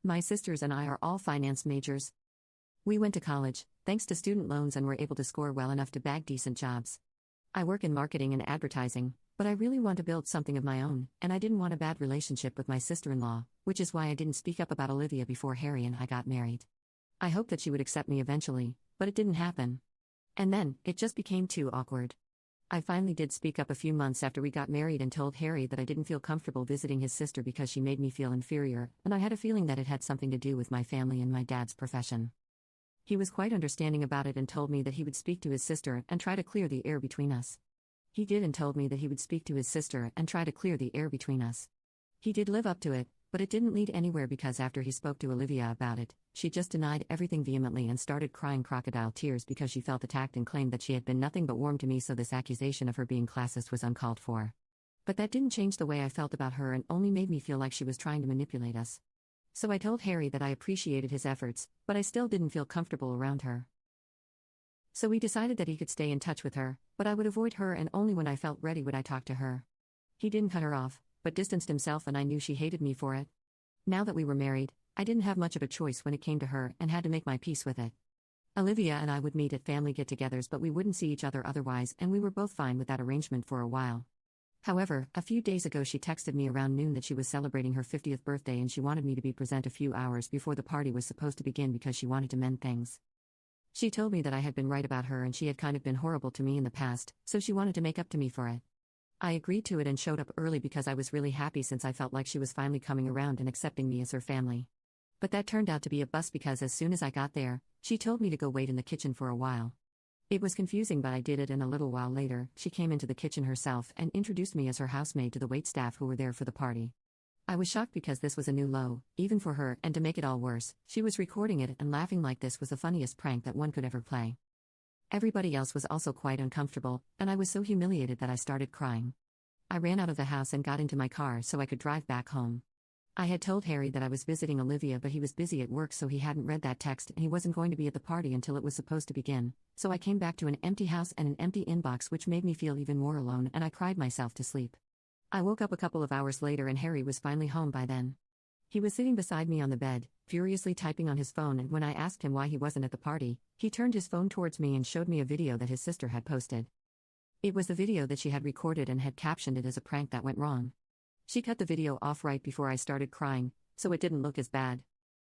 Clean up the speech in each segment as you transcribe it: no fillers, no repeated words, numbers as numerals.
My sisters and I are all finance majors. We went to college, thanks to student loans, and were able to score well enough to bag decent jobs. I work in marketing and advertising, but I really want to build something of my own, and I didn't want a bad relationship with my sister-in-law, which is why I didn't speak up about Olivia before Harry and I got married. I hoped that she would accept me eventually, but it didn't happen. And then, it just became too awkward. I finally did speak up a few months after we got married and told Harry that I didn't feel comfortable visiting his sister because she made me feel inferior, and I had a feeling that it had something to do with my family and my dad's profession. He was quite understanding about it and told me that he would speak to his sister and try to clear the air between us. He did, and told me that he would speak to his sister and try to clear the air between us. He did live up to it, but it didn't lead anywhere because after he spoke to Olivia about it, she just denied everything vehemently and started crying crocodile tears because she felt attacked and claimed that she had been nothing but warm to me, so this accusation of her being classist was uncalled for. But that didn't change the way I felt about her and only made me feel like she was trying to manipulate us. So I told Harry that I appreciated his efforts, but I still didn't feel comfortable around her. So we decided that he could stay in touch with her, but I would avoid her, and only when I felt ready would I talk to her. He didn't cut her off, but distanced himself, and I knew she hated me for it. Now that we were married, I didn't have much of a choice when it came to her and had to make my peace with it. Olivia and I would meet at family get-togethers, but we wouldn't see each other otherwise, and we were both fine with that arrangement for a while. However, a few days ago she texted me around noon that she was celebrating her 50th birthday and she wanted me to be present a few hours before the party was supposed to begin because she wanted to mend things. She told me that I had been right about her and she had kind of been horrible to me in the past, so she wanted to make up to me for it. I agreed to it and showed up early because I was really happy since I felt like she was finally coming around and accepting me as her family. But that turned out to be a bust because as soon as I got there, she told me to go wait in the kitchen for a while. It was confusing, but I did it, and a little while later, she came into the kitchen herself and introduced me as her housemaid to the waitstaff who were there for the party. I was shocked because this was a new low, even for her, and to make it all worse, she was recording it and laughing like this was the funniest prank that one could ever play. Everybody else was also quite uncomfortable, and I was so humiliated that I started crying. I ran out of the house and got into my car so I could drive back home. I had told Harry that I was visiting Olivia, but he was busy at work, so he hadn't read that text and he wasn't going to be at the party until it was supposed to begin, so I came back to an empty house and an empty inbox, which made me feel even more alone, and I cried myself to sleep. I woke up a couple of hours later and Harry was finally home by then. He was sitting beside me on the bed, furiously typing on his phone, and when I asked him why he wasn't at the party, he turned his phone towards me and showed me a video that his sister had posted. It was the video that she had recorded and had captioned it as a prank that went wrong. She cut the video off right before I started crying, so it didn't look as bad.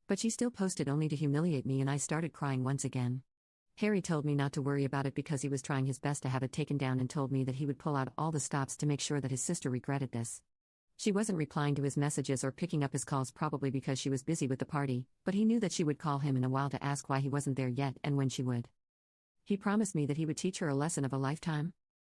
But she still posted only to humiliate me, and I started crying once again. Harry told me not to worry about it because he was trying his best to have it taken down and told me that he would pull out all the stops to make sure that his sister regretted this. She wasn't replying to his messages or picking up his calls, probably because she was busy with the party, but he knew that she would call him in a while to ask why he wasn't there yet and when she would. He promised me that he would teach her a lesson of a lifetime.